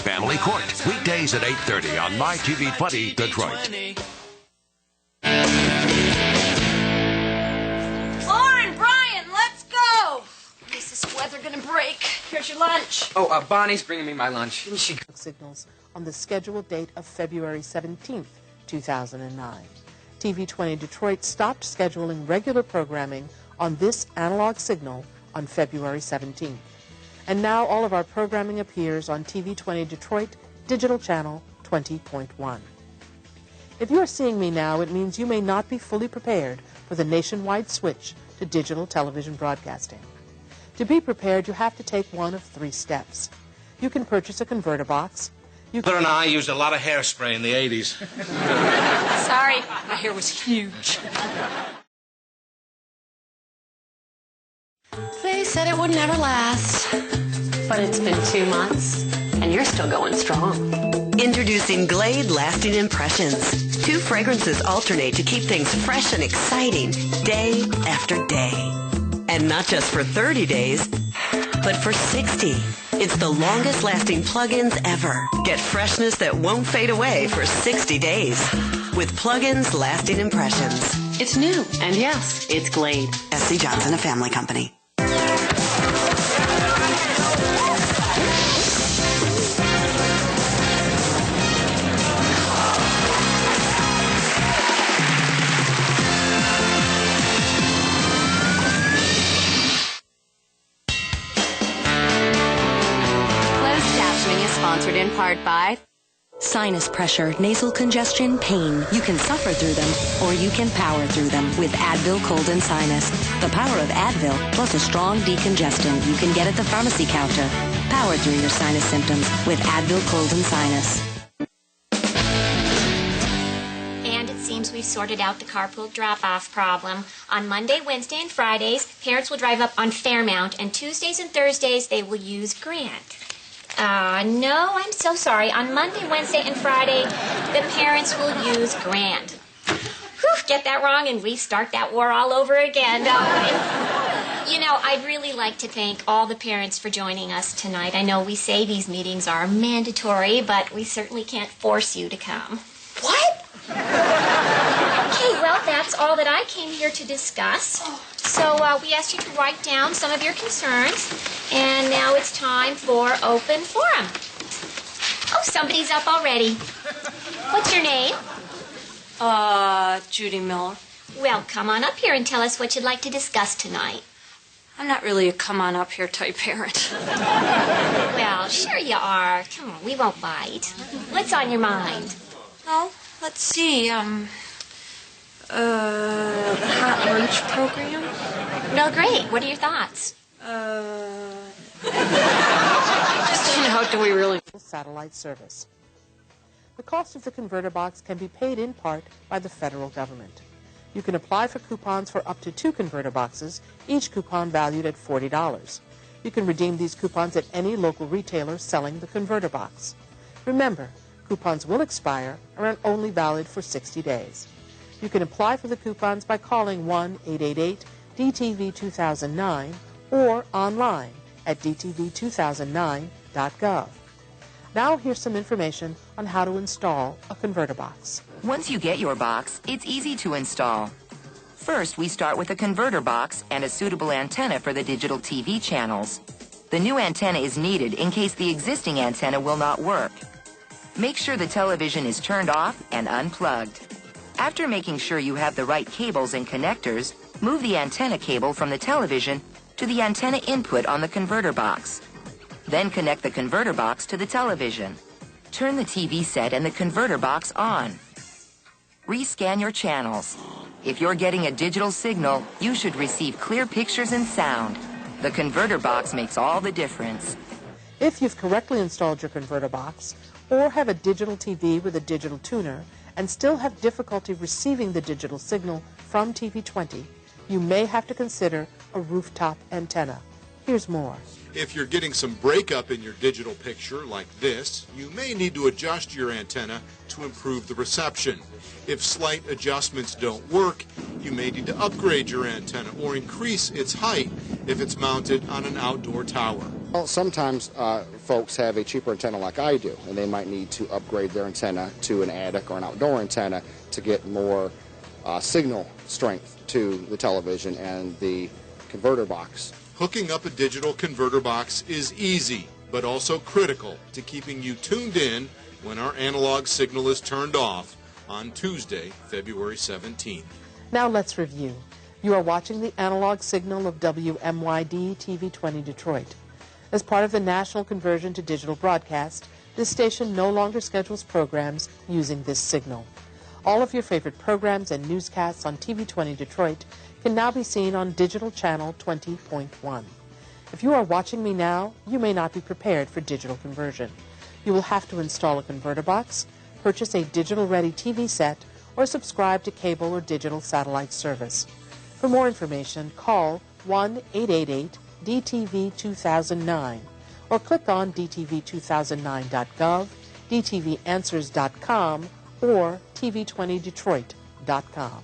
Family Court, weekdays at 8:30 on MyTV20 Detroit. Lauren, Brian, let's go! Is this weather gonna break? Here's your lunch. Oh, Bonnie's bringing me my lunch. Didn't she? Signals on the scheduled date of February 17th, 2009. TV20 Detroit stopped scheduling regular programming on this analog signal on February 17th. And now all of our programming appears on TV20 Detroit Digital Channel 20.1. If you are seeing me now, it means you may not be fully prepared for the nationwide switch to digital television broadcasting. To be prepared, you have to take one of three steps. You can purchase a converter box. Mother and I used a lot of hairspray in the 80s. Sorry, my hair was huge. They said it would never last, but it's been 2 months, and you're still going strong. Introducing Glade Lasting Impressions. 2 fragrances alternate to keep things fresh and exciting day after day. And not just for 30 days, but for 60. It's the longest lasting plug-ins ever. Get freshness that won't fade away for 60 days with Plug-ins Lasting Impressions. It's new, and yes, it's Glade. S.C. Johnson, a family company. Sponsored in part by sinus pressure, nasal congestion, pain. You can suffer through them, or you can power through them with Advil Cold and Sinus. The power of Advil, plus a strong decongestant you can get at the pharmacy counter. Power through your sinus symptoms with Advil Cold and Sinus. And it seems we've sorted out the carpool drop-off problem. On Monday, Wednesday, and Fridays, parents will drive up on Fairmount, and Tuesdays and Thursdays, they will use Grant. No, I'm so sorry. On Monday, Wednesday, and Friday, the parents will use Grant. Whew, get that wrong and we start that war all over again, don't we? You know, I'd really like to thank all the parents for joining us tonight. I know we say these meetings are mandatory, but we certainly can't force you to come. What? Okay, well, that's all that I came here to discuss. So we asked you to write down some of your concerns, and now it's time for open forum. Oh, somebody's up already. What's your name? Judy Miller. Well, come on up here and tell us what you'd like to discuss tonight. I'm not really a come-on-up-here type parent. Well, sure you are. Come on, we won't bite. What's on your mind? Well, let's see, the hot lunch program? Well, great. What are your thoughts? Just, do we really... Satellite service. The cost of the converter box can be paid in part by the federal government. You can apply for coupons for up to 2 converter boxes, each coupon valued at $40. You can redeem these coupons at any local retailer selling the converter box. Remember, coupons will expire and are only valid for 60 days. You can apply for the coupons by calling 1-888-DTV-2009 or online at dtv2009.gov. Now here's some information on how to install a converter box. Once you get your box, it's easy to install. First, we start with a converter box and a suitable antenna for the digital TV channels. The new antenna is needed in case the existing antenna will not work. Make sure the television is turned off and unplugged. After making sure you have the right cables and connectors, move the antenna cable from the television to the antenna input on the converter box. Then connect the converter box to the television. Turn the TV set and the converter box on. Rescan your channels. If you're getting a digital signal, you should receive clear pictures and sound. The converter box makes all the difference. If you've correctly installed your converter box, or have a digital TV with a digital tuner, and still have difficulty receiving the digital signal from TV20, you may have to consider a rooftop antenna. Here's more. If you're getting some breakup in your digital picture, like this, you may need to adjust your antenna to improve the reception. If slight adjustments don't work, you may need to upgrade your antenna or increase its height if it's mounted on an outdoor tower. Well, sometimes folks have a cheaper antenna like I do, and they might need to upgrade their antenna to an attic or an outdoor antenna to get more signal strength to the television and the converter box. Hooking up a digital converter box is easy, but also critical to keeping you tuned in when our analog signal is turned off on Tuesday, February 17th. Now let's review. You are watching the analog signal of WMYD TV 20 Detroit. As part of the national conversion to digital broadcast, this station no longer schedules programs using this signal. All of your favorite programs and newscasts on TV 20 Detroit can now be seen on digital channel 20.1. If you are watching me now, you may not be prepared for digital conversion. You will have to install a converter box, purchase a digital-ready TV set, or subscribe to cable or digital satellite service. For more information, call 1-888-DTV-2009 or click on dtv2009.gov, dtvanswers.com, or tv20detroit.com.